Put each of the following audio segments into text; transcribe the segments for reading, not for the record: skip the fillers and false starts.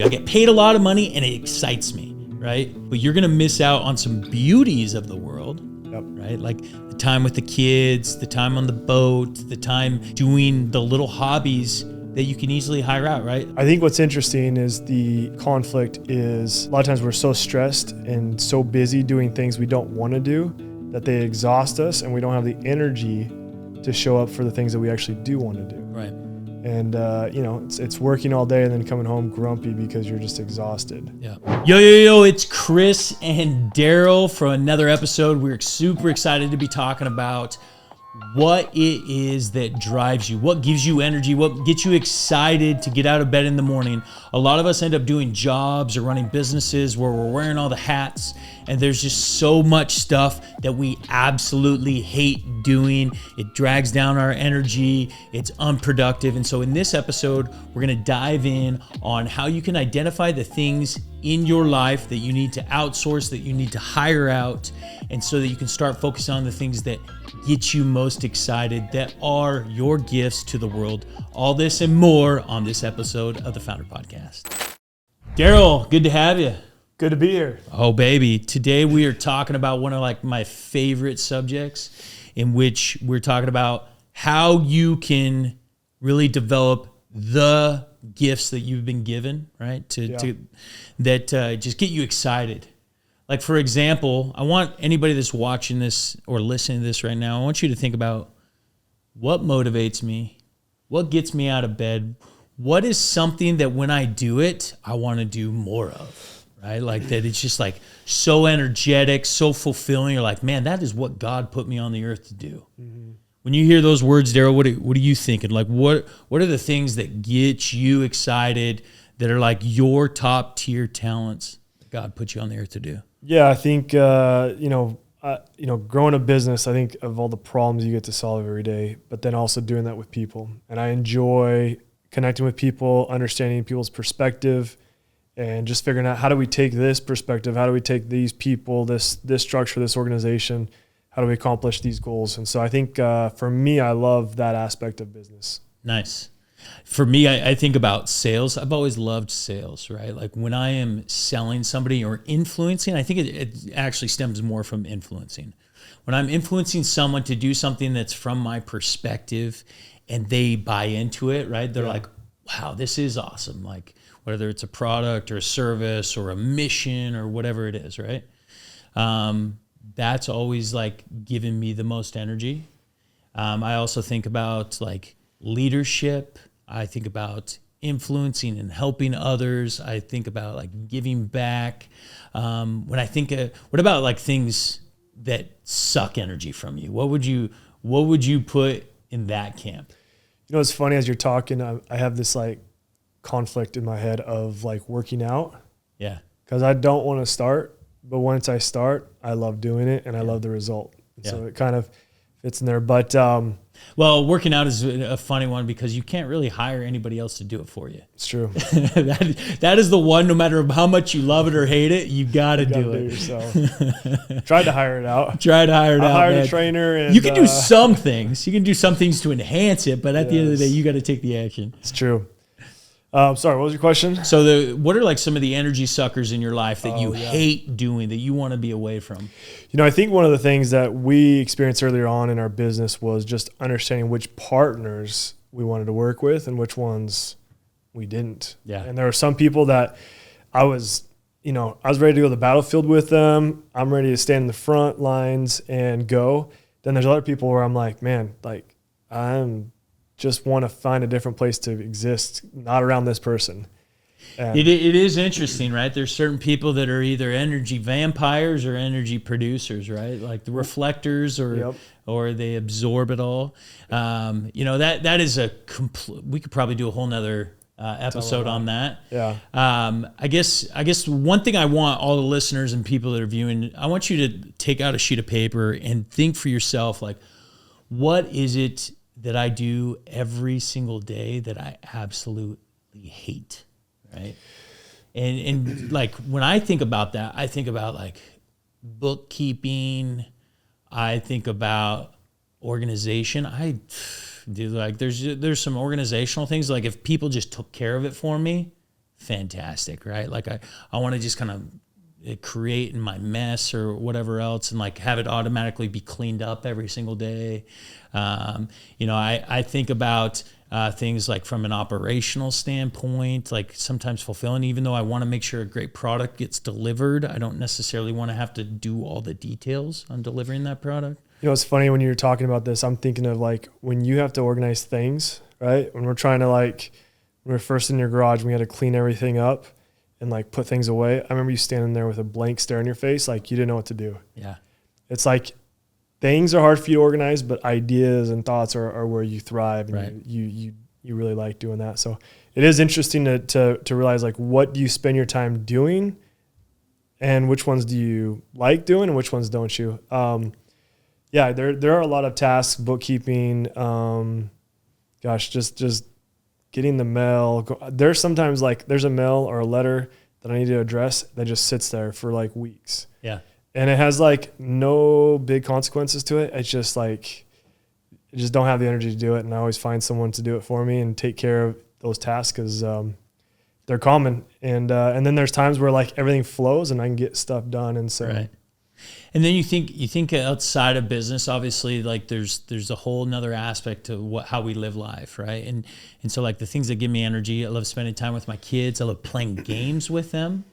get paid a lot of money and it excites me, right? But you're going to miss out on some beauties of the world, right? Like the time with the kids, the time on the boat, the time doing the little hobbies that you can easily hire out, right? I think what's interesting is the conflict is a lot of times we're so stressed and so busy doing things we don't want to do that they exhaust us and we don't have the energy to show up for the things that we actually do want to do. Right. And, it's working all day and then coming home grumpy because you're just exhausted. Yeah. Yo, it's Chris and Daryl for another episode. We're super excited to be talking about what it is that drives you, what gives you energy, what gets you excited to get out of bed in the morning. A lot of us end up doing jobs or running businesses where we're wearing all the hats, and there's just so much stuff that we absolutely hate doing. It drags down our energy, it's unproductive. And so in this episode, we're gonna dive in on how you can identify the things in your life that you need to outsource, that you need to hire out, and so that you can start focusing on the things that get you most excited, that are your gifts to the world. All this and more on this episode of the Founder Podcast. Daryl, good to have you. Good to be here. Oh, baby. Today we are talking about one of my favorite subjects, in which we're talking about how you can really develop the gifts that you've been given, right? That just get you excited. Like, for example, I want anybody that's watching this or listening to this right now, I want you to think about what motivates me, what gets me out of bed, what is something that when I do it, I want to do more of, right? Like that it's just like so energetic, so fulfilling. You're like, man, that is what God put me on the earth to do. Mm-hmm. When you hear those words, Daryl, what are you thinking? Like, what are the things that get you excited that are like your top tier talents that God put you on the earth to do? Yeah, I think, growing a business, I think of all the problems you get to solve every day, but then also doing that with people. And I enjoy connecting with people, understanding people's perspective, and just figuring out how do we take this perspective, how do we take these people, this structure, this organization, how do we accomplish these goals? And so I think for me, I love that aspect of business. Nice. For me, I think about sales. I've always loved sales, right? Like when I am selling somebody or influencing, I think it actually stems more from influencing. When I'm influencing someone to do something that's from my perspective and they buy into it, right? They're like, wow, this is awesome. Like whether it's a product or a service or a mission or whatever it is, right? That's always like giving me the most energy. I also think about like leadership. I think about influencing and helping others. I think about like giving back. When I think, what about like things that suck energy from you? What would you put in that camp? You know, it's funny as you're talking, I have this like conflict in my head of like working out. Yeah. Because I don't want to start, but once I start, I love doing it and I love the result. So it kind of fits in there. But well, working out is a funny one because you can't really hire anybody else to do it for you. It's true. that is the one, no matter how much you love it or hate it, you got to do it yourself. Tried to hire it out. I hired a trainer. And, you can do some things. You can do some things to enhance it, but at the end of the day, you got to take the action. It's true. Sorry, what was your question? So what are like some of the energy suckers in your life that you hate doing, that you want to be away from? You know, I think one of the things that we experienced earlier on in our business was just understanding which partners we wanted to work with and which ones we didn't. Yeah. And there were some people that I was ready to go to the battlefield with them. I'm ready to stand in the front lines and go. Then there's other people where I'm like, man, like I'm just want to find a different place to exist, not around this person. It is interesting, right? There's certain people that are either energy vampires or energy producers, right? Like the reflectors or they absorb it all. That is we could probably do a whole nother episode on that. Yeah. I guess one thing I want all the listeners and people that are viewing, I want you to take out a sheet of paper and think for yourself, like, what is it that I do every single day that I absolutely hate, right? And like when I think about that, I think about like bookkeeping. I think about organization. I do like there's some organizational things, like if people just took care of it for me, fantastic, right? Like I want to just kind of create in my mess or whatever else and like have it automatically be cleaned up every single day. I think about things like from an operational standpoint, like sometimes fulfilling, even though I want to make sure a great product gets delivered, I don't necessarily want to have to do all the details on delivering that product. It's funny when you're talking about this, I'm thinking of like when you have to organize things, right? When we're trying to when we were first in your garage, we had to clean everything up and like put things away. I remember you standing there with a blank stare on your face, like you didn't know what to do. Yeah. It's like things are hard for you to organize, but ideas and thoughts are where you thrive, and right. you really like doing that. So it is interesting to realize like what do you spend your time doing, and which ones do you like doing, and which ones don't you? Yeah, there are a lot of tasks, bookkeeping. Just getting the mail. There's sometimes like there's a mail or a letter that I need to address that just sits there for like weeks. Yeah. And it has like no big consequences to it. It's just like, I just don't have the energy to do it. And I always find someone to do it for me and take care of those tasks because they're common. And then there's times where like everything flows and I can get stuff done. And so, right. And then you think outside of business, obviously, like there's a whole nother aspect to how we live life, right? And so like the things that give me energy, I love spending time with my kids. I love playing games with them.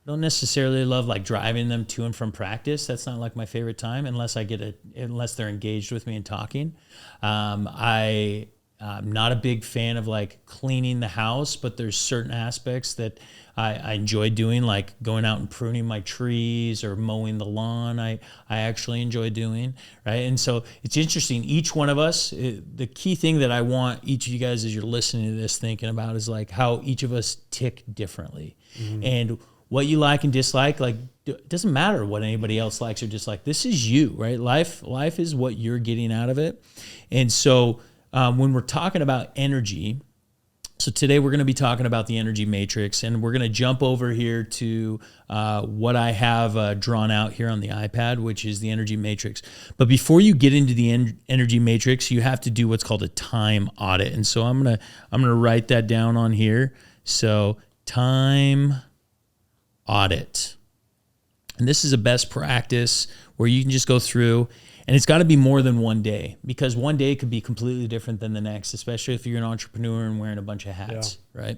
I don't necessarily love like driving them to and from practice. That's not like my favorite time unless they're engaged with me and talking. I'm not a big fan of like cleaning the house, but there's certain aspects that I enjoy doing, like going out and pruning my trees or mowing the lawn. I actually enjoy doing, right? And so it's interesting. Each one of us, the key thing that I want each of you guys as you're listening to this thinking about is like how each of us tick differently. Mm-hmm. And what you like and dislike, like it doesn't matter what anybody else likes or dislikes. This is you, right? Life is what you're getting out of it. And so when we're talking about energy, so today we're going to be talking about the energy matrix, and we're going to jump over here to what I have drawn out here on the iPad, which is the energy matrix. But before you get into the energy matrix, you have to do what's called a time audit. And so I'm gonna write that down on here. So time audit. And this is a best practice where you can just go through, and it's got to be more than one day, because one day could be completely different than the next, especially if you're an entrepreneur and wearing a bunch of hats, right?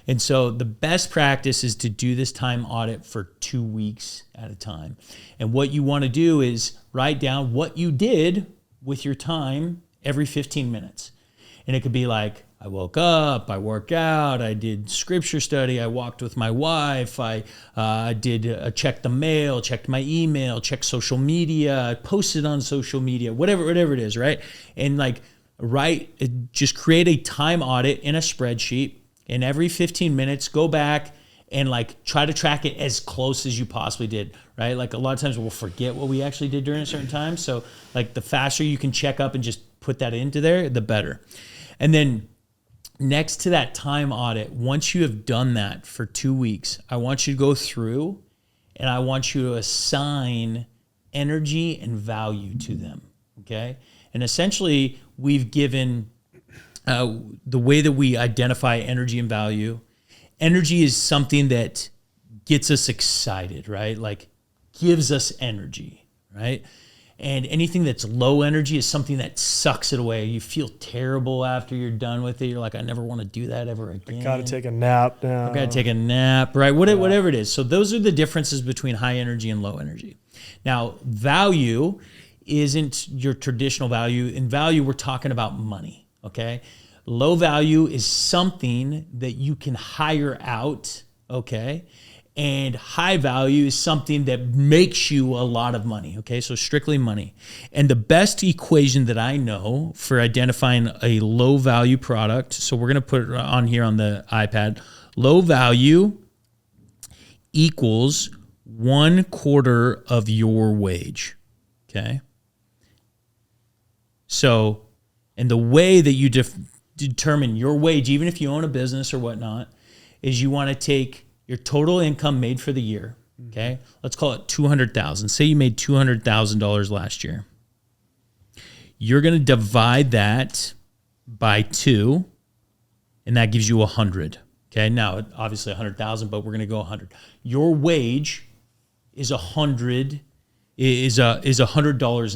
And so the best practice is to do this time audit for 2 weeks at a time. And what you want to do is write down what you did with your time every 15 minutes. And it could be like, I woke up, I worked out, I did scripture study, I walked with my wife, I did checked the mail, checked my email, checked social media, posted on social media, whatever it is, right? And like just create a time audit in a spreadsheet, and every 15 minutes go back and like try to track it as close as you possibly did, right? Like a lot of times we'll forget what we actually did during a certain time. So like the faster you can check up and just put that into there, the better. And then next to that time audit, once you have done that for 2 weeks, I want you to go through and I want you to assign energy and value to them, okay? And essentially, we've given the way that we identify energy and value. Energy is something that gets us excited, right? Like gives us energy, right? And anything that's low energy is something that sucks it away. You feel terrible after you're done with it. You're like, I never want to do that ever again. I got to take a nap now. I got to take a nap, right? Whatever it is. So those are the differences between high energy and low energy. Now, value isn't your traditional value. In value, we're talking about money, okay? Low value is something that you can hire out, okay? And high value is something that makes you a lot of money, okay? So strictly money. And the best equation that I know for identifying a low value product, so we're gonna put it on here on the iPad, low value equals 1/4 of your wage, okay? So, and the way that you determine your wage, even if you own a business or whatnot, is you wanna take your total income made for the year, okay? Let's call it $200,000. Say you made $200,000 last year. You're going to divide that by 2, and that gives you 100, Okay, now obviously 100,000, but we're going to go 100. Your wage is $100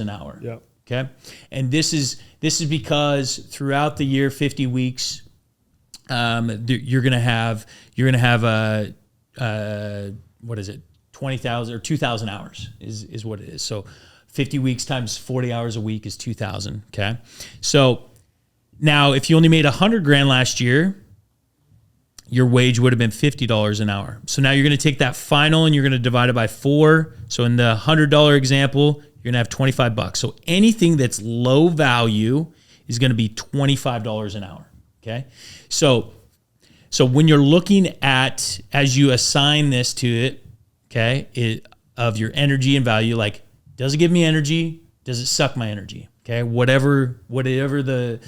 an hour. Yeah. Okay, and this is because throughout the year, 50 weeks, you're gonna have what is it, 20,000 or 2,000 hours is what it is. So 50 weeks times 40 hours a week is 2,000. Okay, so now if you only made 100 grand last year, your wage would have been $50 an hour. So now you're going to take that final and you're going to divide it by 4. So in the $100 example, you're going to have $25. So anything that's low value is going to be $25 an hour. Okay. So when you're looking at, as you assign this to it, okay, of your energy and value, like, does it give me energy? Does it suck my energy? Okay. Whatever the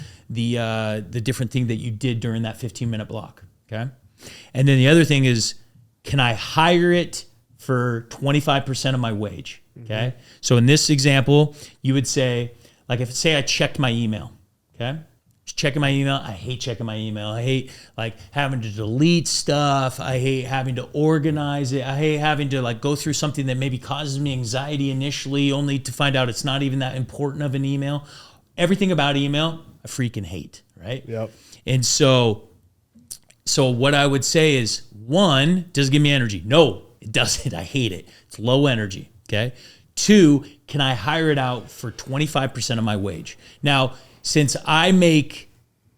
different thing that you did during that 15-minute block. Okay. And then the other thing is, can I hire it for 25% of my wage? Okay. So in this example, you would say, like, say I checked my email. Okay. Just checking my email. I hate checking my email. I hate like having to delete stuff. I hate having to organize it. I hate having to like go through something that maybe causes me anxiety initially, only to find out it's not even that important of an email. Everything about email, I freaking hate. Right. Yep. And so what I would say is, 1, does it give me energy? No, it doesn't. I hate it. It's low energy. Okay. 2, can I hire it out for 25% of my wage? Now, since I make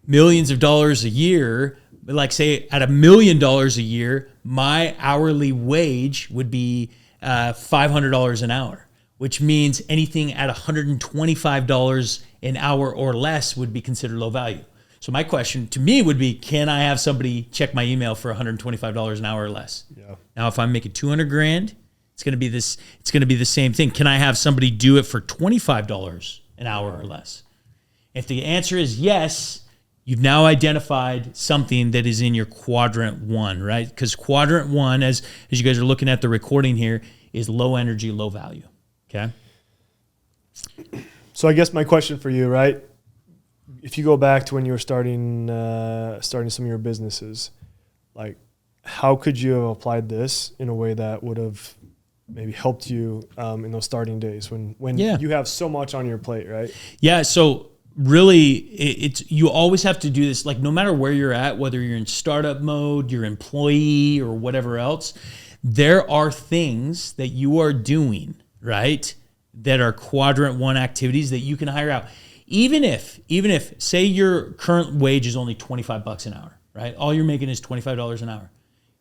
millions of dollars a year, like say at $1 million a year, my hourly wage would be $500 an hour, which means anything at $125 an hour or less would be considered low value. So my question to me would be, can I have somebody check my email for $125 an hour or less? Yeah. Now, if I'm making 200 grand, it's going to be the same thing. Can I have somebody do it for $25 an hour or less? If the answer is yes, you've now identified something that is in your quadrant 1, right? Because quadrant 1, as you guys are looking at the recording here, is low energy, low value. Okay. So I guess my question for you, right? If you go back to when you were starting some of your businesses, like, how could you have applied this in a way that would have maybe helped you in those starting days when you have so much on your plate, right? Yeah. So really, it's you always have to do this. Like, no matter where you're at, whether you're in startup mode, your employee, or whatever else, there are things that you are doing, right, that are quadrant 1 activities that you can hire out. Even if say your current wage is only $25 an hour, right? All you're making is $25 an hour.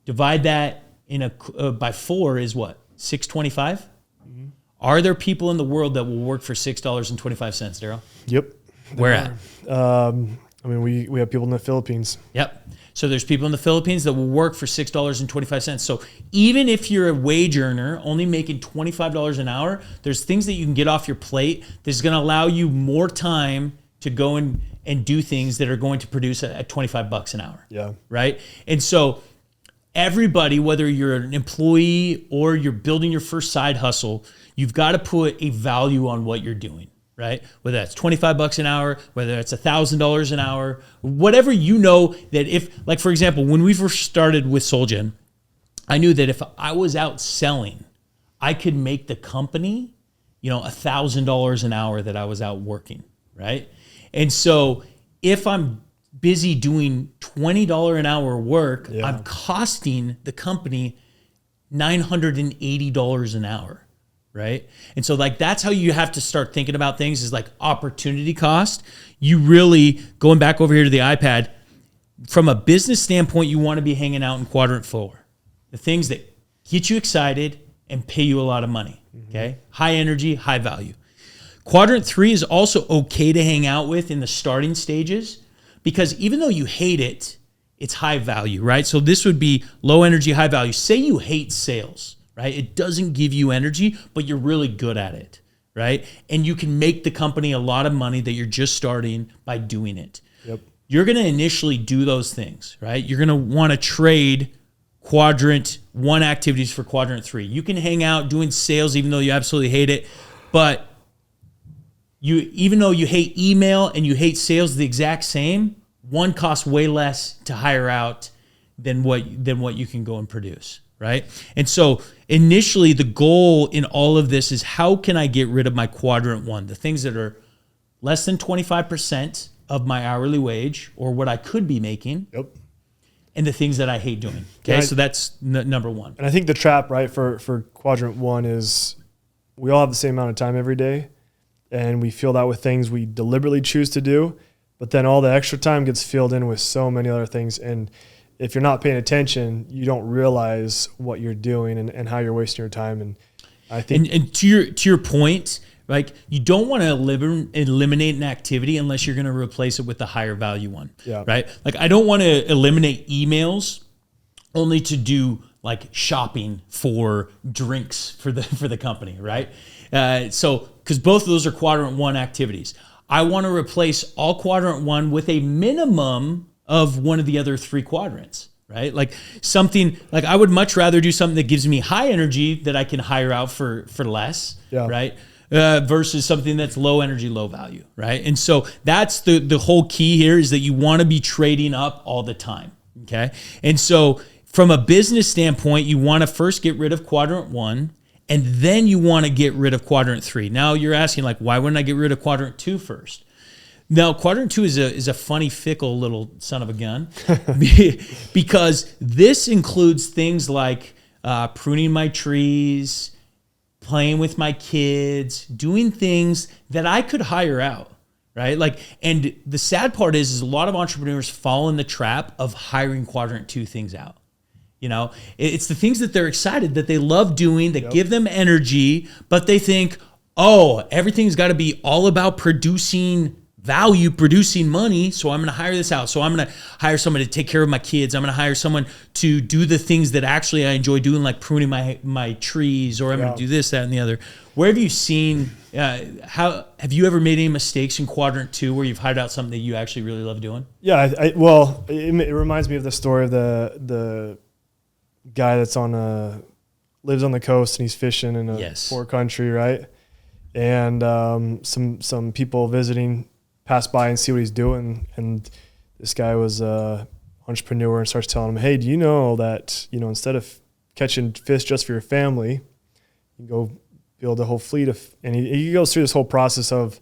Divide that by 4 is what? $6.25? Mm-hmm. Are there people in the world that will work for $6.25, Daryl? Yep. Where at? I mean, we have people in the Philippines. Yep. So there's people in the Philippines that will work for $6.25. So even if you're a wage earner only making $25 an hour, there's things that you can get off your plate that's going to allow you more time to go and do things that are going to produce at $25 an hour. Yeah. Right. And so everybody, whether you're an employee or you're building your first side hustle, you've got to put a value on what you're doing. Right? Whether that's $25 an hour, whether it's $1,000 an hour, whatever, you know, that if, like, for example, when we first started with SoulGen, I knew that if I was out selling, I could make the company, $1,000 an hour that I was out working. Right. And so if I'm busy doing $20 an hour work, I'm costing the company $980 an hour. Right. And so like, that's how you have to start thinking about things, is like opportunity cost. You really, going back over here to the iPad, from a business standpoint, you want to be hanging out in quadrant 4, the things that get you excited and pay you a lot of money. Mm-hmm. Okay. High energy, high value. Quadrant 3 is also okay to hang out with in the starting stages, because even though you hate it, it's high value, right? So this would be low energy, high value. Say you hate sales. Right? It doesn't give you energy, but you're really good at it, right? And you can make the company a lot of money that you're just starting by doing it. Yep. You're going to initially do those things, right? You're going to want to trade quadrant 1 activities for quadrant 3. You can hang out doing sales even though you absolutely hate it, but even though you hate email and you hate sales the exact same, one costs way less to hire out than what you can go and produce, right? And so initially the goal in all of this is how can I get rid of my quadrant one, the things that are less than 25% of my hourly wage or what I could be making. Yep. And the things that I hate doing. Okay, so that's number one. And I think the trap, right, for quadrant one is we all have the same amount of time every day, and we fill that with things we deliberately choose to do, but then all the extra time gets filled in with so many other things. And if you're not paying attention, you don't realize what you're doing and how you're wasting your time. And I think, and to your point, like you don't want to eliminate an activity unless you're going to replace it with a higher value one, right? Like I don't want to eliminate emails only to do like shopping for drinks for the company, right? So because both of those are quadrant one activities. I want to replace all quadrant one with a minimum of one of the other three quadrants, right? Like something like I would much rather do something that gives me high energy that I can hire out for less, right? Versus something that's low energy, low value, right? And so that's the whole key here is that you want to be trading up all the time, okay? And so from a business standpoint, you want to first get rid of quadrant one, and then you want to get rid of quadrant three. Now you're asking like, why wouldn't I get rid of quadrant two first? Now, quadrant two is a funny, fickle little son of a gun because this includes things like pruning my trees, playing with my kids, doing things that I could hire out, right? Like, and the sad part is a lot of entrepreneurs fall in the trap of hiring quadrant two things out. You know, it's the things that they're excited, that they love doing, that give them energy, but they think, oh, everything's got to be all about producing value, producing money. So I'm going to hire this out. So I'm going to hire someone to take care of my kids. I'm going to hire someone to do the things that actually I enjoy doing, like pruning my trees, or I'm going to do this, that, and the other. Where have you seen, how have you ever made any mistakes in quadrant two where you've hired out something that you actually really love doing? Yeah. Well, it reminds me of the story of the guy that's lives on the coast and he's fishing in a poor country, right? And some people visiting pass by and see what he's doing, and this guy was a entrepreneur and starts telling him, hey, do you know that, instead of catching fish just for your family, you can go build a whole fleet and he goes through this whole process of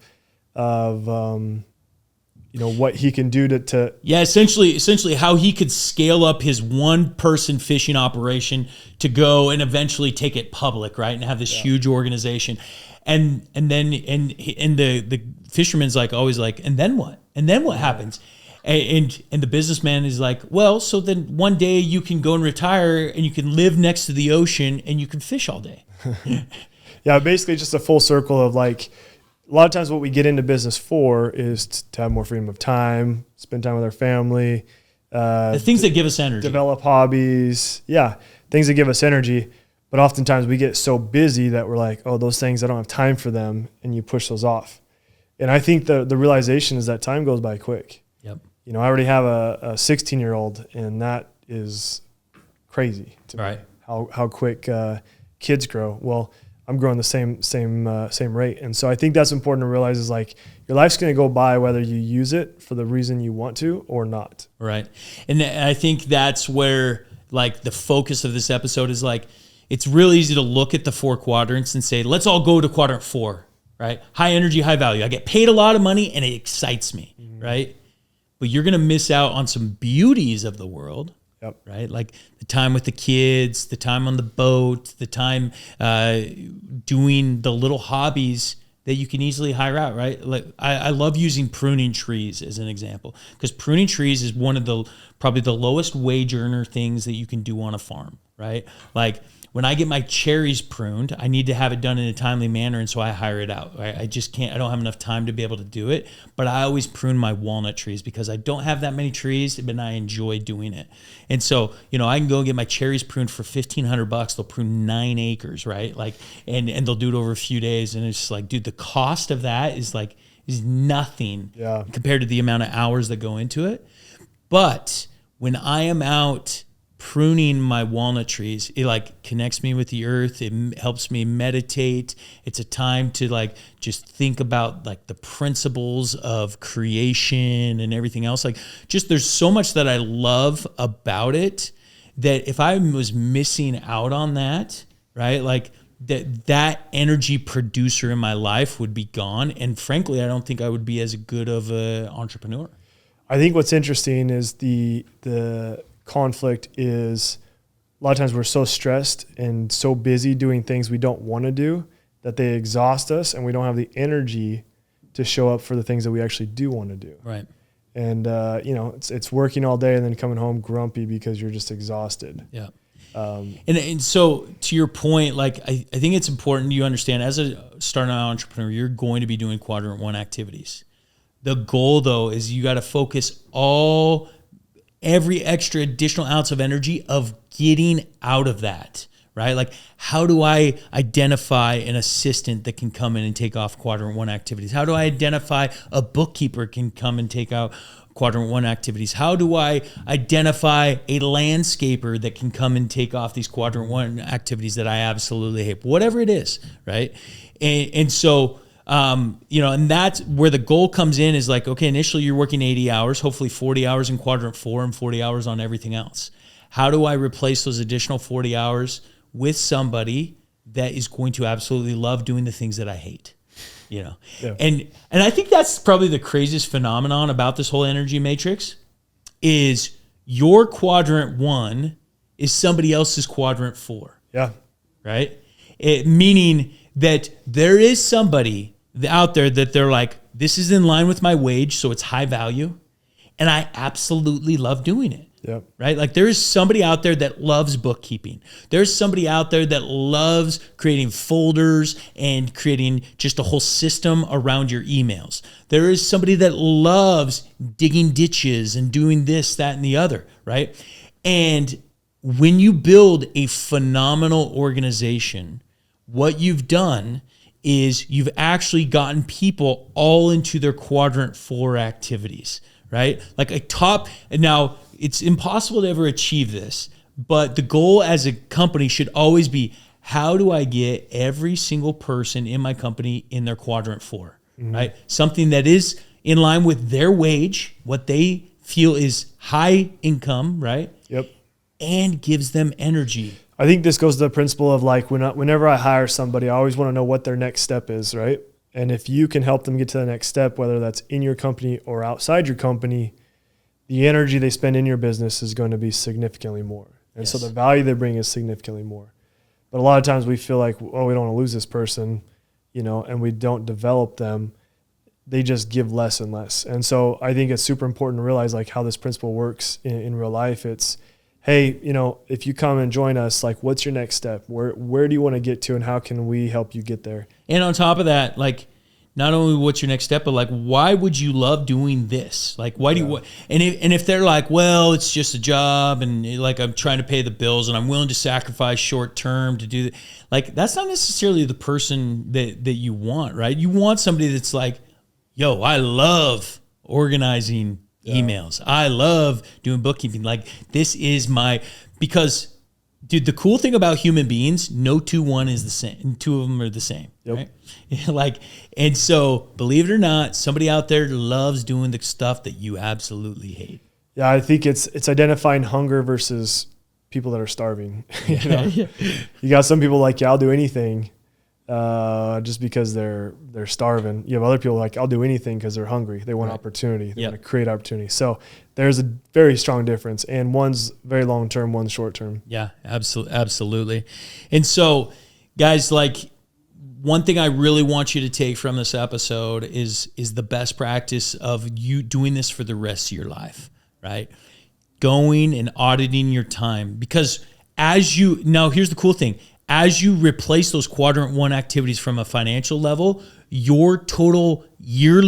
what he can do to essentially how he could scale up his one person fishing operation to go and eventually take it public, right? And have this huge organization. And then the fisherman's like always like, and then what? And then what happens? And the businessman is like, well, so then one day you can go and retire and you can live next to the ocean and you can fish all day. Yeah, basically just a full circle of like, a lot of times what we get into business for is to have more freedom of time, spend time with our family. The things that give us energy. Develop hobbies. Yeah, things that give us energy. But oftentimes we get so busy that we're like, oh, those things, I don't have time for them. And you push those off. And I think the realization is that time goes by quick. Yep. I already have a 16-year-old, and that is crazy to me, how quick kids grow. Well, I'm growing the same rate. And so I think that's important to realize is like your life's going to go by whether you use it for the reason you want to or not. Right. And I think that's where like the focus of this episode is like, it's really easy to look at the four quadrants and say, let's all go to quadrant four, right? High energy, high value. I get paid a lot of money and it excites me, right? But you're going to miss out on some beauties of the world, right? Like the time with the kids, the time on the boat, the time doing the little hobbies that you can easily hire out, right? Like I love using pruning trees as an example, because pruning trees is one of the probably the lowest wage earner things that you can do on a farm, right? Like when I get my cherries pruned, I need to have it done in a timely manner, and so I hire it out. Right? I just can't. I don't have enough time to be able to do it. But I always prune my walnut trees because I don't have that many trees, but I enjoy doing it. And so, I can go get my cherries pruned for $1,500. They'll prune 9 acres, right? Like, and they'll do it over a few days, and it's just like, dude, the cost of that is nothing compared to the amount of hours that go into it. But when I am out pruning my walnut trees. It like connects me with the earth. It helps me meditate. It's a time to like just think about like the principles of creation and everything else. Like just there's so much that I love about it that if I was missing out on that, right? Like that energy producer in my life would be gone. And frankly, I don't think I would be as good of an entrepreneur. I think what's interesting is the conflict is a lot of times we're so stressed and so busy doing things we don't want to do that they exhaust us and we don't have the energy to show up for the things that we actually do want to do. Right. And, it's working all day and then coming home grumpy because you're just exhausted. Yeah. And so to your point, like, I think it's important you understand as a starting out entrepreneur, you're going to be doing quadrant 1 activities. The goal though, is you got to focus every extra additional ounce of energy of getting out of that, right? Like, how do I identify an assistant that can come in and take off quadrant 1 activities? How do I identify a bookkeeper can come and take out quadrant 1 activities? How do I identify a landscaper that can come and take off these quadrant 1 activities that I absolutely hate? Whatever it is, right? And so, and that's where the goal comes in is like, okay, initially you're working 80 hours, hopefully 40 hours in quadrant 4 and 40 hours on everything else. How do I replace those additional 40 hours with somebody that is going to absolutely love doing the things that I hate? Yeah. And I think that's probably the craziest phenomenon about this whole energy matrix is your quadrant 1 is somebody else's quadrant 4. Yeah. Right? Meaning that there is somebody out there that they're like, this is in line with my wage, so it's high value, and I absolutely love doing it. Yep. Right? Like there is somebody out there that loves bookkeeping. There's somebody out there that loves creating folders and creating just a whole system around your emails. There is somebody that loves digging ditches and doing this, that, and the other, right? And when you build a phenomenal organization, what you've done is you've actually gotten people all into their quadrant 4 activities, right? Like now it's impossible to ever achieve this, but the goal as a company should always be, how do I get every single person in my company in their quadrant 4, right? Something that is in line with their wage, what they feel is high income, right? Yep. And gives them energy. I think this goes to the principle of like, whenever I hire somebody, I always want to know what their next step is, right? And if you can help them get to the next step, whether that's in your company or outside your company, the energy they spend in your business is going to be significantly more. And so the value they bring is significantly more. But a lot of times we feel like, oh, we don't want to lose this person, and we don't develop them. They just give less and less. And so I think it's super important to realize like how this principle works in real life. It's, hey, if you come and join us, like, what's your next step? Where do you want to get to, and how can we help you get there? And on top of that, like, not only what's your next step, but like, why would you love doing this? Like, why do you? And if they're like, well, it's just a job, and like I'm trying to pay the bills, and I'm willing to sacrifice short term to do that, like that's not necessarily the person that you want, right? You want somebody that's like, yo, I love organizing emails. I love doing bookkeeping. Like this is because dude, the cool thing about human beings, no two is the same. Two of them are the same, right? And so believe it or not, somebody out there loves doing the stuff that you absolutely hate. Yeah. I think it's identifying hunger versus people that are starving. You got some people like, I'll do anything. Just because they're starving. You have other people like, I'll do anything because they're hungry. They want opportunity. They want to create opportunity. So there's a very strong difference, and one's very long term, one's short term. Yeah, absolutely. And so, guys, like one thing I really want you to take from this episode is the best practice of you doing this for the rest of your life, right? Going and auditing your time, because here's the cool thing. As you replace those quadrant 1 activities from a financial level, your total your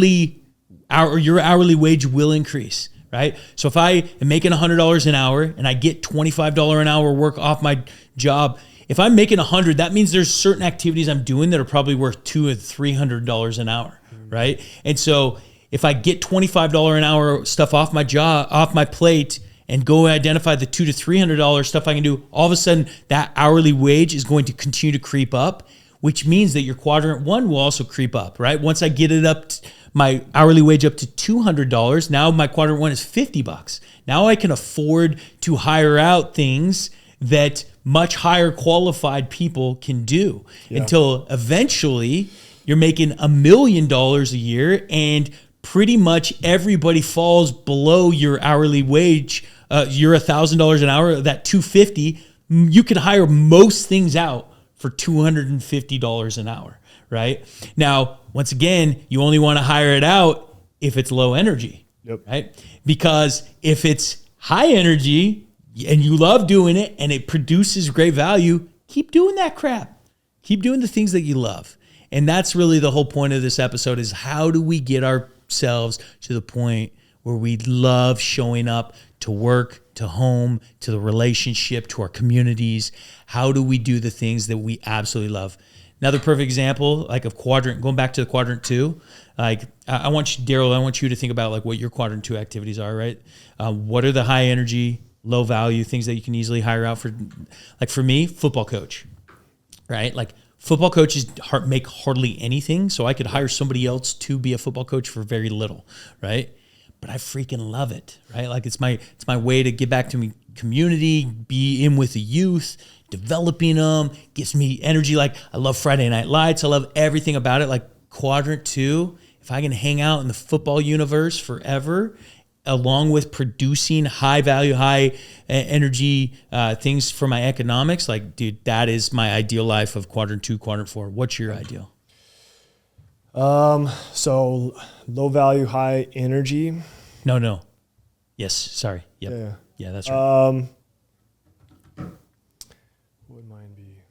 hourly wage will increase, right? So if I am making $100 an hour and I get $25 an hour work off my job, if I'm making $100, that means there's certain activities I'm doing that are probably worth $200 or $300 an hour, right? And so if I get $25 an hour stuff off my plate, and go identify the $200 to $300 stuff I can do, all of a sudden that hourly wage is going to continue to creep up, which means that your quadrant 1 will also creep up, right? Once I get it up, my hourly wage up to $200, now my quadrant 1 is $50. Now I can afford to hire out things that much higher qualified people can do until eventually you're making $1 million a year and pretty much everybody falls below your hourly wage. You're $1,000 an hour, that $250, you can hire most things out for $250 an hour, right? Now, once again, you only want to hire it out if it's low energy, right? Because if it's high energy and you love doing it and it produces great value, keep doing that crap. Keep doing the things that you love. And that's really the whole point of this episode is how do we get ourselves to the point where we love showing up to work, to home, to the relationship, to our communities? How do we do the things that we absolutely love? Another perfect example, like of quadrant, going back to the quadrant 2, like I want you, Daryl, I want you to think about like what your quadrant 2 activities are, right? What are the high energy, low value things that you can easily hire out for? Like for me, football coach, right? Like football coaches make hardly anything, so I could hire somebody else to be a football coach for very little, right? But I freaking love it, right? Like it's my way to get back to my community, be in with the youth, developing them, gives me energy. Like I love Friday Night Lights. I love everything about it. Like quadrant 2, if I can hang out in the football universe forever, along with producing high value, high energy things for my economics, like dude, that is my ideal life of quadrant 2, quadrant 4. What's your ideal? So low value, high energy. No. Yes. Sorry. Yep. Yeah, that's right. What would mine be?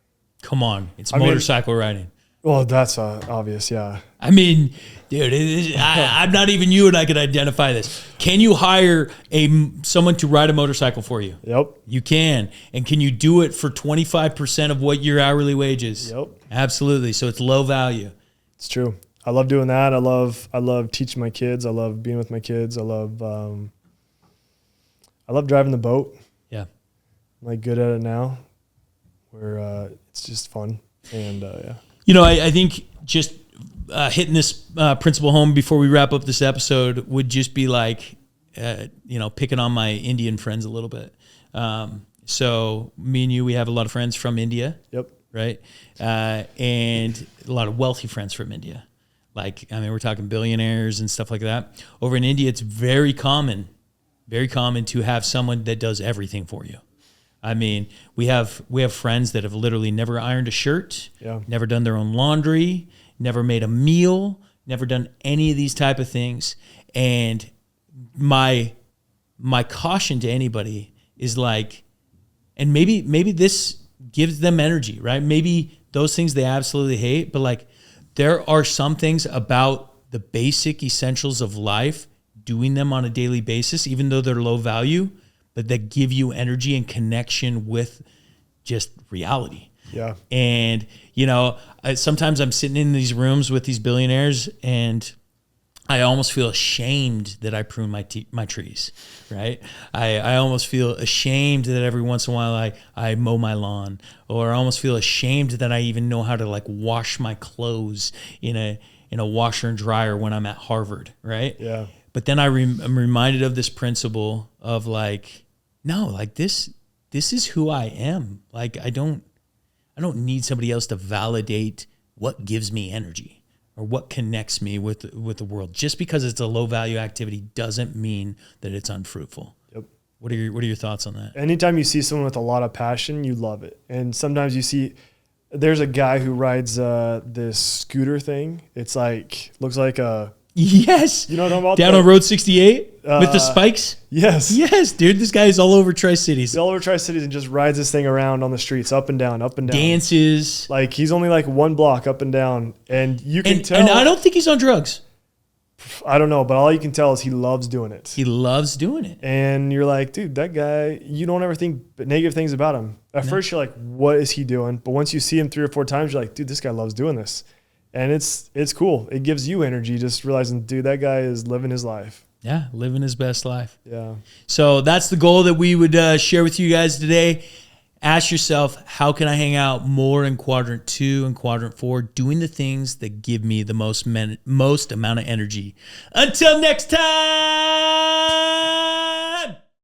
Come on. It's motorcycle riding. Well, that's obvious. Yeah. I mean, dude, I'm not even you and I could identify this. Can you hire someone to ride a motorcycle for you? Yep. You can. And can you do it for 25% of what your hourly wage is? Yep. Absolutely. So it's low value. It's true. I love doing that. I love teaching my kids. I love being with my kids. I love driving the boat. Yeah. I'm like good at it now where it's just fun. And yeah. You know, I think just hitting this principle home before we wrap up this episode would just be like, picking on my Indian friends a little bit. So me and you, we have a lot of friends from India. Yep. Right. And a lot of wealthy friends from India. Like, I mean, we're talking billionaires and stuff like that. Over in India, it's very common to have someone that does everything for you. I mean, we have friends that have literally never ironed a shirt, never done their own laundry, never made a meal, never done any of these type of things. And my caution to anybody is like, and maybe this gives them energy, right? Maybe those things they absolutely hate, but like there are some things about the basic essentials of life, doing them on a daily basis, even though they're low value, but that give you energy and connection with just reality. Yeah. And, sometimes I'm sitting in these rooms with these billionaires and I almost feel ashamed that I prune my trees, right? I almost feel ashamed that every once in a while I mow my lawn, or I almost feel ashamed that I even know how to like wash my clothes in a washer and dryer when I'm at Harvard, right? Yeah. But then I'm reminded of this principle of like, no, like this is who I am. Like I don't need somebody else to validate what gives me energy or what connects me with the world. Just because it's a low value activity doesn't mean that it's unfruitful. Yep. What are your thoughts on that? Anytime you see someone with a lot of passion, you love it. And sometimes you see, there's a guy who rides this scooter thing. It's like, looks like a... Yes. You know what I'm talking about? Down on Road 68 with the spikes? Yes. Yes, dude. This guy is all over Tri-Cities. He's all over Tri-Cities and just rides this thing around on the streets, up and down, up and down. Dances. Like he's only like one block up and down. And you can tell. And I don't think he's on drugs. I don't know, but all you can tell is he loves doing it. He loves doing it. And you're like, dude, that guy, you don't ever think negative things about him. At first you're like, what is he doing? But once you see him 3 or 4 times, you're like, dude, this guy loves doing this. And it's cool. It gives you energy just realizing, dude, that guy is living his life. Yeah, living his best life. Yeah. So that's the goal that we would share with you guys today. Ask yourself, how can I hang out more in quadrant 2 and quadrant 4, doing the things that give me the most amount of energy. Until next time.